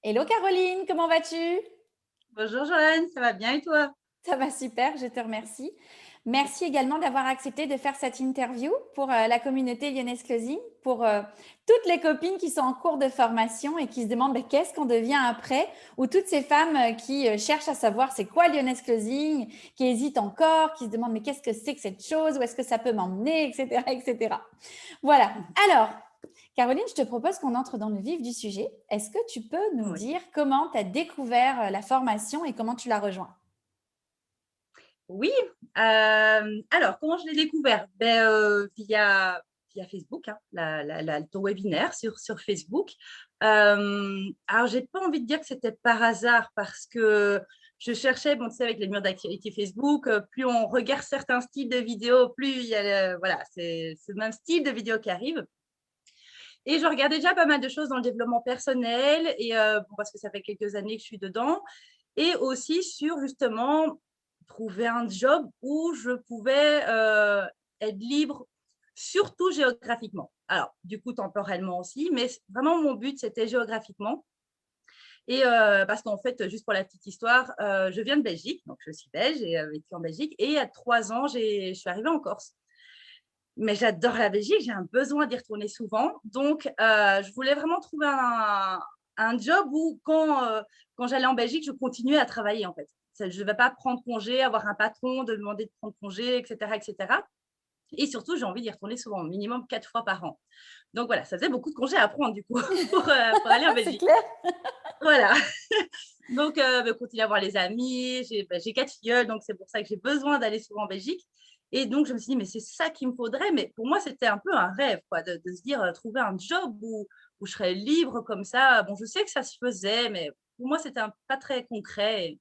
Hello Caroline, comment vas-tu? Bonjour Joanne, ça va bien et toi? Ça va super, je te remercie. Merci également d'avoir accepté de faire cette interview pour la communauté Lyonnaise Closing, pour toutes les copines qui sont en cours de formation et qui se demandent qu'est-ce qu'on devient après, ou toutes ces femmes qui cherchent à savoir c'est quoi Lyonnaise Closing, qui hésitent encore, qui se demandent mais qu'est-ce que c'est que cette chose, où est-ce que ça peut m'emmener, etc., etc. Voilà. Alors, Caroline, je te propose qu'on entre dans le vif du sujet. Est-ce que tu peux nous Oui. dire comment tu as découvert la formation et comment tu l'as rejoint? Oui, alors comment je l'ai découvert? Via Facebook, hein, ton webinaire sur Facebook. Alors j'ai pas envie de dire que c'était par hasard parce que je cherchais, bon, tu sais, avec les murs d'actualité Facebook, plus on regarde certains styles de vidéos, plus il y a voilà, c'est ce même style de vidéo qui arrive. Et je regardais déjà pas mal de choses dans le développement personnel et bon, parce que ça fait quelques années que je suis dedans. Et aussi sur justement trouver un job où je pouvais être libre, surtout géographiquement. Alors, du coup, temporellement aussi, mais vraiment mon but, c'était géographiquement. Et parce qu'en fait, juste pour la petite histoire, je viens de Belgique, donc je suis belge et vécu en Belgique. Et il y a 3 ans, je suis arrivée en Corse. Mais j'adore la Belgique, j'ai un besoin d'y retourner souvent. Donc, je voulais vraiment trouver un job où, quand j'allais en Belgique, je continuais à travailler, en fait. Je ne vais pas prendre congé, avoir un patron, de demander de prendre congé, etc. etc. Et surtout, j'ai envie d'y retourner souvent, minimum 4 fois par an. Donc, voilà, ça faisait beaucoup de congés à prendre, du coup, pour aller en C'est Belgique. clair. Voilà. Donc, continuer à voir les amis. J'ai 4 filleuls, donc c'est pour ça que j'ai besoin d'aller souvent en Belgique. Et donc, je me suis dit, mais c'est ça qu'il me faudrait. Mais pour moi, c'était un peu un rêve, quoi, de se dire, trouver un job où je serais libre comme ça. Bon, je sais que ça se faisait, mais pour moi, c'était pas très concret.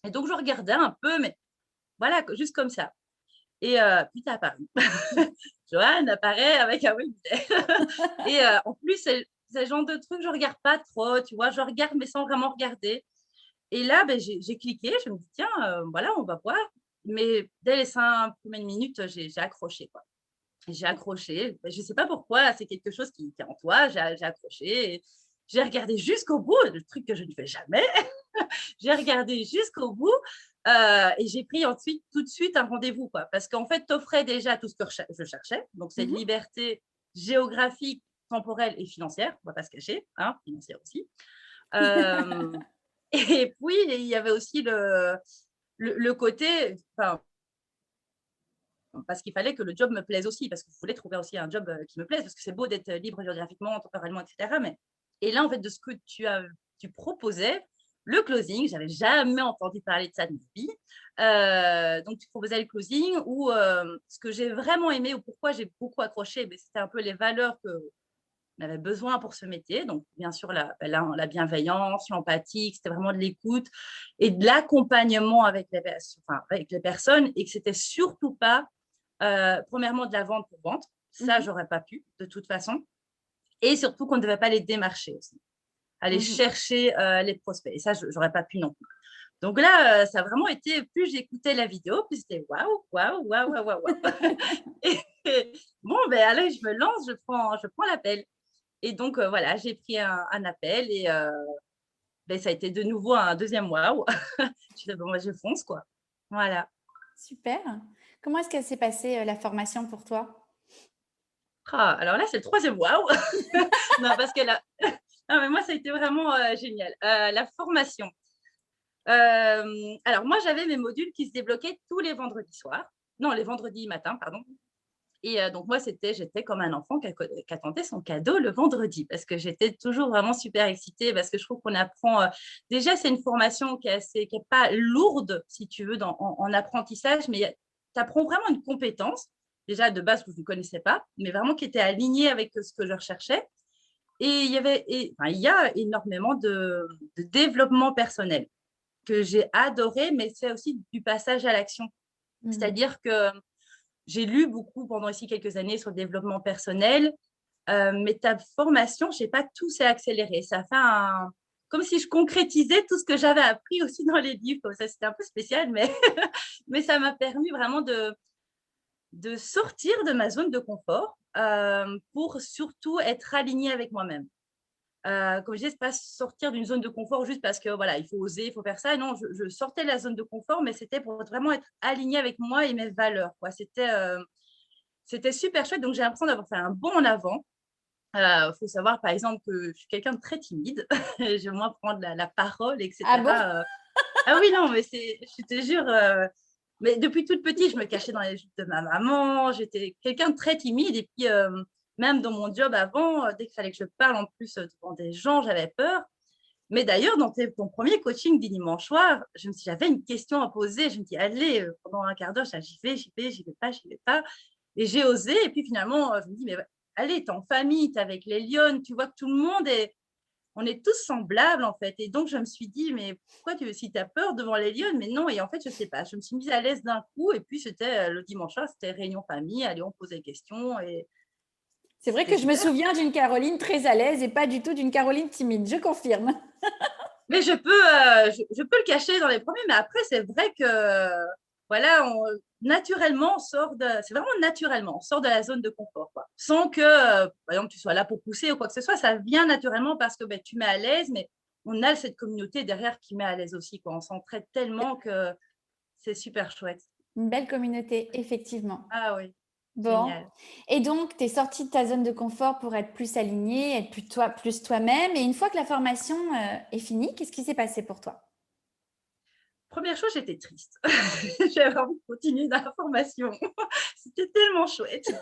Et donc, je regardais un peu, mais voilà, juste comme ça. Et puis, tu as apparu. Joanne apparaît avec un webinaire. Et en plus, c'est le genre de truc, je regarde pas trop, tu vois. Je regarde, mais sans vraiment regarder. Et là, ben, j'ai cliqué, je me dis: «Tiens, voilà, on va voir». Mais dès les 5 premières minutes, j'ai accroché, quoi. J'ai accroché, je ne sais pas pourquoi, c'est quelque chose qui est en toi, j'ai accroché et j'ai regardé jusqu'au bout, le truc que je ne fais jamais. J'ai regardé jusqu'au bout, et j'ai pris ensuite tout de suite un rendez-vous, quoi. Parce qu'en fait, tu offrais déjà tout ce que je cherchais, donc cette Mhm. liberté géographique, temporelle et financière, on ne va pas se cacher, hein, financière aussi. Hem et puis, il y avait aussi le côté, enfin, parce qu'il fallait que le job me plaise aussi, parce que je voulais trouver aussi un job, qui me plaise, parce que c'est beau d'être libre géographiquement, temporellement, et cetera, mais et là, en fait, de ce que tu proposais, le closing, j'avais jamais entendu parler de ça de ma vie. Donc tu proposais le closing où, ce que j'ai vraiment aimé ou pourquoi j'ai beaucoup accroché, beh, c'était un peu les valeurs que on avait besoin pour ce métier. Donc, bien sûr, la bienveillance, l'empathie, que c'était vraiment de l'écoute et de l'accompagnement avec les personnes et que c'était surtout pas, premièrement, de la vente pour vente. Ça, Mhm. j'aurais pas pu, de toute façon. Et surtout qu'on ne devait pas les démarcher aussi, aller Mhm. chercher les prospects. Et ça, j'aurais pas pu non plus. Donc là, ça a vraiment été, plus j'écoutais la vidéo, plus c'était waouh, waouh, waouh, waouh, waouh, waouh. Et bon, ben allez, je me lance, je prends l'appel. Et donc, voilà, j'ai pris un appel et beh, ça a été de nouveau un deuxième waouh. Je fais: «Bon, bah, je fonce, quoi». Voilà. Super. Comment est-ce qu'elle s'est passée la formation pour toi? Ah, alors là, c'est le troisième waouh. Non, parce que là non, mais moi, ça a été vraiment, génial. La formation. Alors moi, j'avais mes modules qui se débloquaient tous les vendredis soirs. Non, les vendredis matins, pardon. Et donc moi, j'étais comme un enfant qui attendait son cadeau le vendredi parce que j'étais toujours vraiment super excitée parce que je trouve qu'on apprend, déjà, c'est une formation qui est pas lourde, si tu veux, en apprentissage, mais tu apprends vraiment une compétence, déjà de base que je ne connaissais pas, mais vraiment qui était alignée avec, ce que je recherchais. Et il y a énormément de développement personnel que j'ai adoré, mais c'est aussi du passage à l'action. Mhm. C'est-à-dire que j'ai lu beaucoup pendant ici quelques années sur le développement personnel, mais ta formation, je sais pas, tout s'est accéléré. Ça fait un comme si je concrétisais tout ce que j'avais appris aussi dans les livres, comme ça, c'était un peu spécial, mais mais ça m'a permis vraiment de sortir de ma zone de confort, pour surtout être alignée avec moi-même. Comme je disais, c'est pas sortir d'une zone de confort juste parce que voilà, il faut oser, il faut faire ça. Non, je sortais de la zone de confort, mais c'était pour vraiment être alignée avec moi et mes valeurs, quoi. C'était super chouette. Donc j'ai l'impression d'avoir fait un bond en avant. Faut savoir, par exemple, que je suis quelqu'un de très timide. J'aime moins prendre la parole, et Ah bon? cetera. Ah oui, non, mais je te jure, mais depuis toute petite, je me cachais dans les jupes de ma maman. J'étais quelqu'un de très timide et puis, même dans mon job avant, dès qu'il fallait que je parle en plus, devant des gens, j'avais peur. Mais d'ailleurs, dans ton premier coaching du dimanche soir, j'avais une question à poser. Je me dis: «Allez, pendant un quart d'heure, j'y vais pas, j'y vais pas» et j'ai osé et puis finalement, je me dis: «Mais allez, tu es en famille, tu es avec les lionnes, tu vois que tout le monde est on est tous semblables, en fait» et donc je me suis dit: «Mais pourquoi si tu as peur devant les lionnes?» mais non et en fait, je sais pas, je me suis mise à l'aise d'un coup et puis c'était, le dimanche soir, c'était réunion famille, allez, on pose des questions et C'est vrai c'était que je me super. souviens d'une Caroline très à l'aise et pas du tout d'une Caroline timide, je confirme. Mais je peux le cacher dans les premiers, mais après, c'est vrai que, voilà, naturellement, on sort c'est vraiment naturellement, on sort de la zone de confort, quoi. Sans que, par exemple, tu sois là pour pousser ou quoi que ce soit, ça vient naturellement parce que ben, tu mets à l'aise, mais on a cette communauté derrière qui met à l'aise aussi, quoi. On s'entraide tellement que c'est super chouette. Une belle communauté, effectivement. Ah oui, Bon. génial. Et donc, tu es sortie de ta zone de confort pour être plus alignée, être plus toi-même. Et une fois que la formation est finie, qu'est-ce qui s'est passé pour toi? Première chose, j'étais triste. J'avais envie de continuer dans la formation. C'était tellement chouette. C'est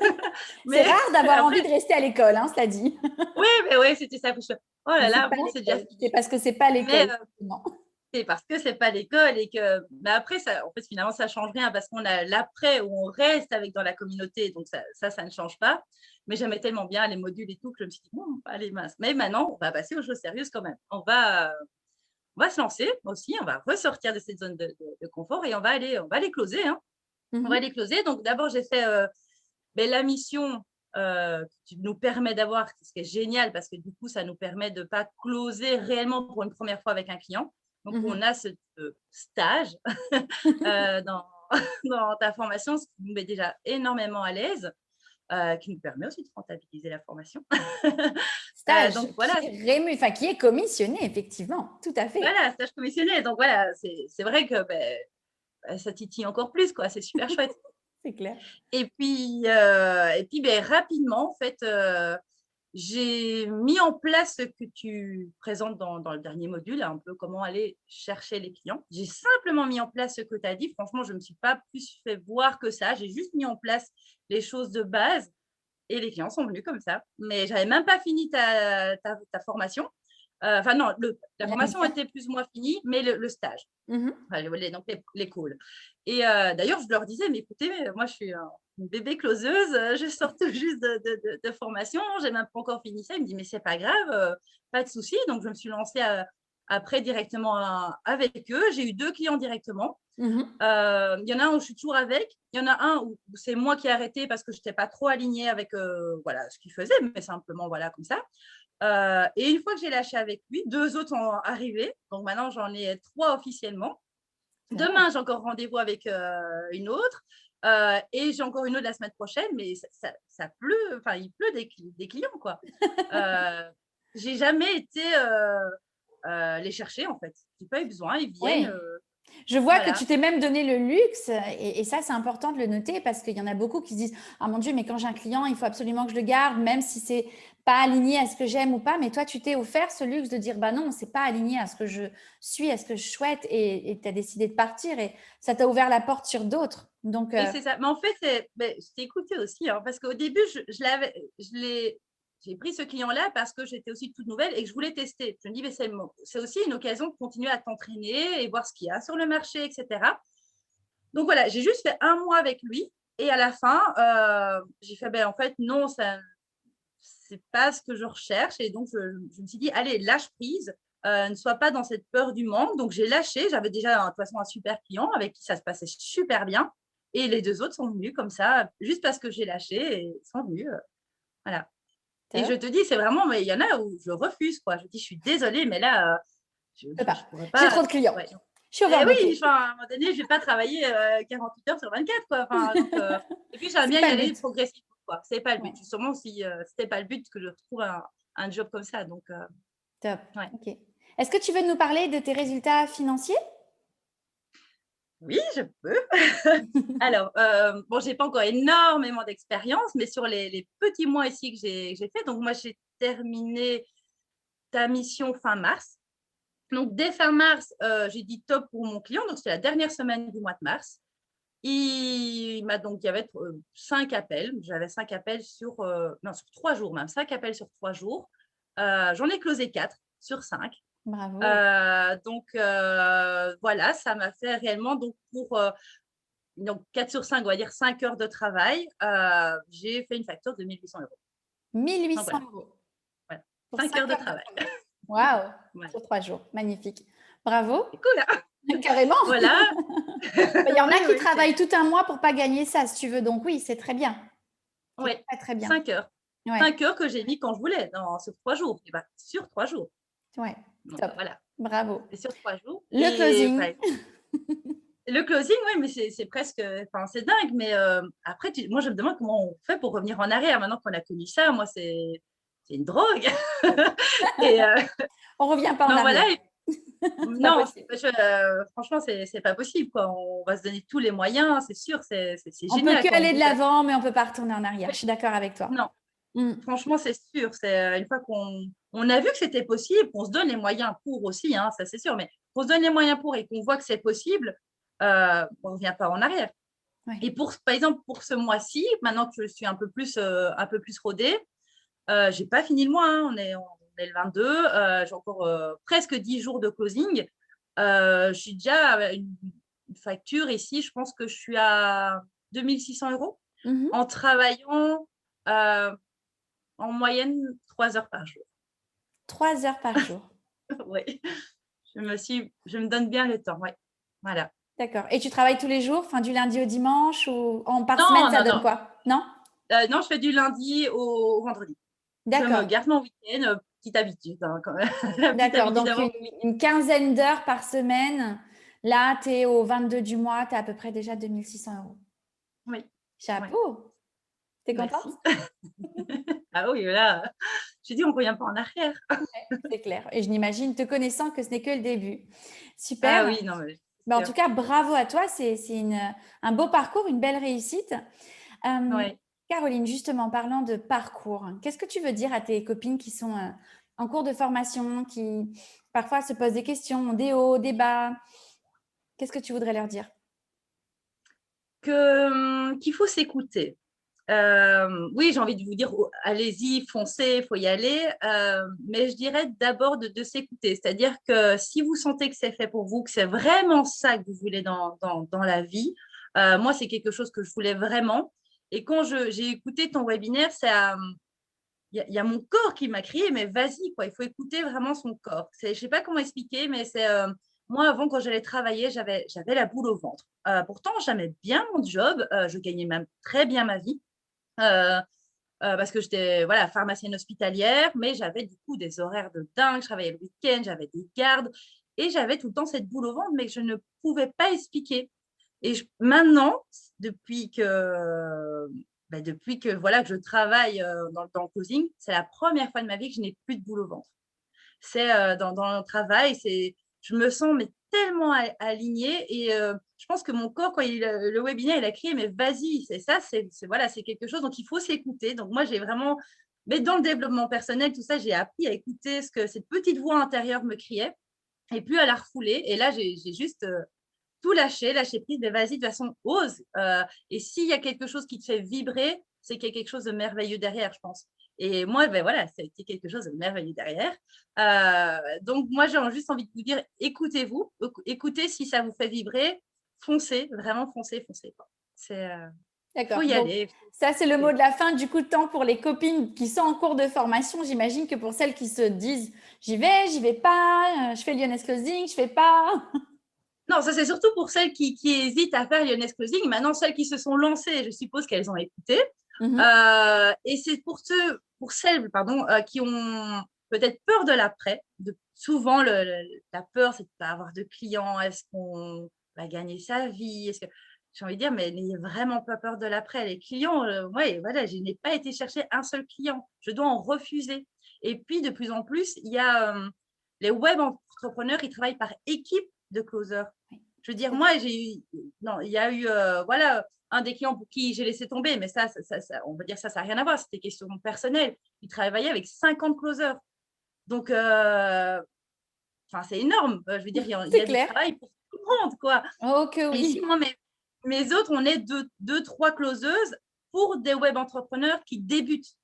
Mais rare d'avoir envie après, de rester à l'école, hein, cela dit. oui, mais ouais, c'était ça. Oh là Mais c'est là, pas bon, c'est déjà l'école. C'est fini. parce que c'est pas Mais l'école, justement. c'est parce que c'est pas l'école et que mais après ça en fait, finalement, ça change rien parce qu'on a l'après où on reste avec dans la communauté, donc ça ne change pas. Mais j'aimais tellement bien les modules et tout que je me suis dit: «Bon, allez mince». Mais maintenant, on va passer aux choses sérieuses quand même. On va se lancer aussi, on va ressortir de cette zone de confort et on va aller closer, hein. On va Mhm. aller closer. Donc d'abord, j'ai fait, beh, la mission, qui nous permet d'avoir ce qui est génial parce que du coup, ça nous permet de pas closer réellement pour une première fois avec un client. Donc on Mhm. a ce, stage, dans dans ta formation, ce qui nous met déjà énormément à l'aise, qui nous permet aussi de rentabiliser la formation. Stage Donc voilà, enfin, qui est commissionné, effectivement. Tout à fait. voilà, stage commissionné. Donc voilà, c'est vrai que, beh, ça titille encore plus, quoi, c'est super chouette. C'est clair. Et puis, beh, rapidement, en fait, j'ai mis en place ce que tu présentes dans le dernier module, un peu comment aller chercher les clients. J'ai simplement mis en place ce que tu as dit. Franchement, je ne me suis pas plus fait voir que ça. J'ai juste mis en place les choses de base et les clients sont venus comme ça. Mais j'avais même pas fini ta formation. Enfin non, la La formation mission. était plus ou moins finie, mais le stage. Mhm. Enfin, donc les calls. Et d'ailleurs, je leur disais, mais écoutez, moi, je suis une bébé closeuse, je sors tout juste de formation, j'ai même pas encore fini ça. Il me dit, mais c'est pas grave, pas de souci. Donc, je me suis lancée après directement avec eux. J'ai eu 2 clients directement. Mhm. Il y en a un où je suis toujours avec. Il y en a un où c'est moi qui ai arrêté parce que je n'étais pas trop alignée avec voilà, ce qu'il faisait, mais simplement voilà, comme ça. Et une fois que j'ai lâché avec lui, 2 autres sont arrivés. Donc maintenant, j'en ai 3 officiellement. Bon. Demain, j'ai encore rendez-vous avec une autre et j'ai encore une autre la semaine prochaine, mais ça pleut, enfin, il pleut des clients, quoi. J'ai jamais été les chercher, en fait. J'ai pas eu besoin, ils viennent, Oui. Je vois que tu voilà. t'es même donné le luxe, et ça, c'est important de le noter parce qu'il y en a beaucoup qui se disent: «Ah mon Dieu, mais quand j'ai un client, il faut absolument que je le garde, même si c'est pas aligné à ce que j'aime ou pas». Mais toi, tu t'es offert ce luxe de dire: «Bah non, c'est pas aligné à ce que je suis, à ce que je souhaite», et tu as décidé de partir et ça t'a ouvert la porte sur d'autres. Donc, Oui, c'est ça. Mais en fait, je t'ai écouté aussi, hein, parce qu'au début, j'ai pris ce client-là parce que j'étais aussi toute nouvelle et que je voulais tester. Je me dis, mais c'est aussi une occasion de continuer à t'entraîner et voir ce qu'il y a sur le marché, etc. Donc voilà, j'ai juste fait un mois avec lui et à la fin, j'ai fait, ben, en fait, non, ça, c'est pas ce que je recherche. Et donc, je me suis dit, allez, lâche prise, ne sois pas dans cette peur du manque. Donc, j'ai lâché. J'avais déjà, de toute façon, un super client avec qui ça se passait super bien. Et les 2 autres sont venus comme ça, juste parce que j'ai lâché et ils sont venus. Voilà. Et je top. te dis, c'est vraiment, mais il y en a où je refuse, quoi. Je dis, je suis désolée, mais là, je Je peux ne pas. pourrais J'ai pas. trop de clients. Ouais. Je suis Et oui, overbookée. enfin, à un moment donné, je ne vais pas travailler 48 heures sur 24, quoi. Enfin, donc, et puis, j'aime C'est bien pas y le aller but. progressivement, quoi. C'est pas le Ouais. but. Justement, si ce n'était pas le but que je retrouve un job comme ça. Donc, Top. Ouais. Ok. Est-ce que tu veux nous parler de tes résultats financiers? Oui, je peux. Alors, bon, j'ai pas encore énormément d'expérience, mais sur les petits mois ici que j'ai fait, donc moi, j'ai terminé ta mission fin mars. Donc, dès fin mars, j'ai dit top pour mon client. Donc, c'était la dernière semaine du mois de mars. Il y avait 5 appels. J'avais 5 appels non, sur 3 jours même. 5 appels sur 3 jours. J'en ai closé 4 sur 5. Bravo. Voilà, ça m'a fait réellement, donc 4 sur 5, on va dire 5 heures de travail. J'ai fait une facture de 1 800 euros. 1 Donc 800 voilà, euros voilà. pour 5 5 heures de heures de travail. travail. Waouh, Voilà. sur 3 jours. Magnifique. Bravo. C'est cool, hein. Carrément. Voilà. Il y en Oui, a qui oui, travaillent tout un mois pour pas gagner ça, si tu veux. Donc oui, c'est très bien. C'est ouais, très, très bien. 5 heures. Ouais, 5 heures que j'ai mis quand je voulais, sur 3 jours. Et ben, sur 3 jours. ouais, Donc top. voilà, Bravo. c'est sur 3 jours. Le Et closing. ben, le closing, oui, mais c'est presque, enfin, c'est dingue. Mais après, moi, je me demande comment on fait pour revenir en arrière maintenant qu'on a connu ça. Moi, c'est une drogue. Et On revient pas en non, voilà. arrière. C'est pas Non, possible. franchement, c'est pas possible, quoi. On va se donner tous les moyens, c'est sûr, c'est On peut génial, que quoi. On aller de peut faire. l'avant, mais on peut pas retourner en arrière. Je Oui, suis d'accord avec toi. non, Mm. franchement, c'est sûr. C'est une fois qu'on a vu que c'était possible, qu'on se donne les moyens pour aussi, hein, ça c'est sûr, mais qu'on se donne les moyens pour et qu'on voit que c'est possible, on ne revient pas en arrière. Ouais. Et par exemple, pour ce mois-ci, maintenant que je suis un peu plus rodée, j'ai pas fini le mois, hein, on est le 22, j'ai encore presque 10 jours de closing. Je suis déjà à une facture ici, je pense que je suis à 2 600 euros Mhm. en travaillant en moyenne 3 heures par jour. 3 heures par jour. Oui, je me donne bien le temps, ouais. Voilà. D'accord. Et tu travailles tous les jours, enfin du lundi au dimanche ou par semaine, Non, ça non, donne non. quoi? Non? Non, je fais du lundi au vendredi. Je me D'accord. garde mon week-end, petite habitude, hein, quand même. Petite D'accord. habitude Donc d'avoir mon week-end. une quinzaine d'heures par semaine. Là, tu es au 22 du mois, tu as à peu près déjà 2 600 euros. Oui, ouais. Chapeau. T'es contente? Merci. Ah oui, là, j'ai dit, on ne revient pas en arrière. C'est clair. Et je n'imagine, te connaissant, que ce n'est que le début. Ah Super. oui, non, mais Ben, c'est en sûr. tout cas, bravo à toi. C'est un beau parcours, une belle réussite. Ouais. Caroline, justement, parlant de parcours, qu'est-ce que tu veux dire à tes copines qui sont en cours de formation, qui parfois se posent des questions, des hauts, des bas? Qu'est-ce que tu voudrais leur dire? Qu'il faut s'écouter. Oui, j'ai envie de vous dire, allez-y, foncez, il faut y aller. Mais je dirais d'abord de s'écouter. C'est-à-dire que si vous sentez que c'est fait pour vous, que c'est vraiment ça que vous voulez dans la vie, moi, c'est quelque chose que je voulais vraiment. Et quand j'ai écouté ton webinaire, il y a mon corps qui m'a crié, mais vas-y, quoi, il faut écouter vraiment son corps. Je ne sais pas comment expliquer, mais c'est moi, avant, quand j'allais travailler, j'avais la boule au ventre. Pourtant, j'aimais bien mon job, je gagnais même très bien ma vie. Euh, Parce que j'étais voilà, pharmacienne hospitalière, mais j'avais du coup des horaires de dingue, je travaillais le week-end, j'avais des gardes et j'avais tout le temps cette boule au ventre, mais que je ne pouvais pas expliquer. Et maintenant, depuis que, depuis que, voilà, que je travaille dans le closing, c'est la première fois de ma vie que je n'ai plus de boule au ventre. C'est dans le travail, je me sens mais tellement alignée et je pense que mon corps, quand le webinaire, il a crié, mais vas-y, c'est ça, voilà, c'est quelque chose, donc il faut s'écouter. Donc moi, j'ai vraiment, mais dans le développement personnel, tout ça, j'ai appris à écouter ce que cette petite voix intérieure me criait et puis à la refouler. Et là, j'ai juste tout lâché prise, mais vas-y, de toute façon, ose. Et s'il y a quelque chose qui te fait vibrer, c'est qu'il y a quelque chose de merveilleux derrière, je pense. Et moi, ben voilà, ça a été quelque chose de merveilleux derrière. Donc, moi, j'ai juste envie de vous dire, écoutez-vous, écoutez si ça vous fait vibrer, foncez, vraiment foncez, foncez. C'est, faut D'accord. y Donc, aller. ça, c'est le mot de la fin. Du coup, temps pour les copines qui sont en cours de formation. J'imagine que pour celles qui se disent, j'y vais pas, je fais Lyonnaise Closing, je fais pas. Non, ça c'est surtout pour celles qui hésitent à faire Lyonnaise Closing. Maintenant, celles qui se sont lancées, je suppose qu'elles ont écouté. Mhm. Et c'est pour celles, pardon, qui ont peut-être peur de l'après. Souvent, la peur, c'est de ne pas avoir de clients. Est-ce qu'on va gagner sa vie? J'ai envie de dire, mais n'ayez vraiment pas peur de l'après. Les clients, ouais, voilà, je n'ai pas été chercher un seul client. Je dois en refuser. Et puis, de plus en plus, il y a les web entrepreneurs, ils travaillent par équipe de closers. Je veux dire, moi, non, il y a eu, voilà, un des clients pour qui j'ai laissé tomber, mais ça, on va dire ça n'a rien à voir, c'était question personnelle. Il travaillait avec 50 closers. Donc, c'est énorme. Je veux dire, il y C'est a du clair. travail pour tout le monde, quoi. Oh que Et ici, oui. moi, mes autres, on est deux, trois closeuses pour des web entrepreneurs qui débutent.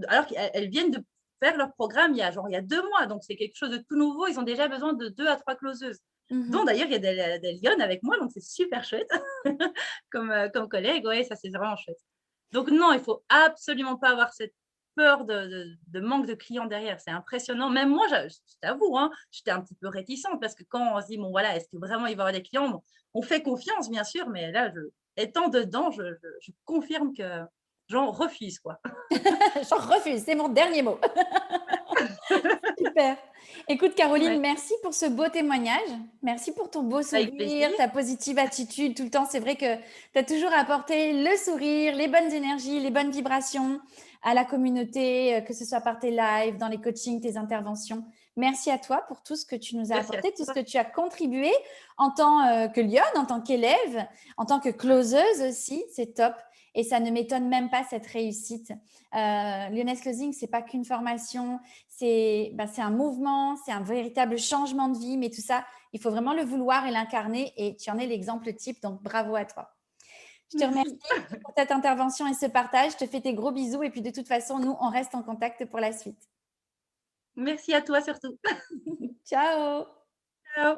Alors qu'elles viennent de faire leur programme il y a 2 mois. Donc, c'est quelque chose de tout nouveau. Ils ont déjà besoin de 2 à 3 closeuses. Dont d'ailleurs, il y a des lionnes avec moi. Donc, c'est super chouette comme collègue. Oui, ça, c'est vraiment chouette. Donc, non, il ne faut absolument pas avoir cette peur de manque de clients derrière. C'est impressionnant. Même moi, je t'avoue, hein, j'étais un petit peu réticente parce que quand on se dit, bon, voilà, est-ce que vraiment il va y avoir des clients? Bon, on fait confiance, bien sûr, mais là, étant dedans, je confirme que j'en refuse, quoi. J'en refuse, c'est mon dernier mot. Super. Écoute, Caroline, Ouais, merci pour ce beau témoignage. Merci pour ton beau avec sourire, plaisir. ta positive attitude tout le temps. C'est vrai que tu as toujours apporté le sourire, les bonnes énergies, les bonnes vibrations à la communauté, que ce soit par tes lives, dans les coachings, tes interventions. Merci à toi pour tout ce que tu nous as Merci à apporté, tout ce toi. que tu as contribué en tant que lionne, en tant qu'élève, en tant que closeuse aussi. C'est top. Et ça ne m'étonne même pas cette réussite. Lyoness Closing, c'est pas qu'une formation, c'est un mouvement, c'est un véritable changement de vie, mais tout ça, il faut vraiment le vouloir et l'incarner et tu en es l'exemple type, donc bravo à toi. Je te remercie Merci. pour cette intervention et ce partage. Je te fais tes gros bisous et puis de toute façon, nous, on reste en contact pour la suite. Merci à toi surtout. Ciao! Ciao.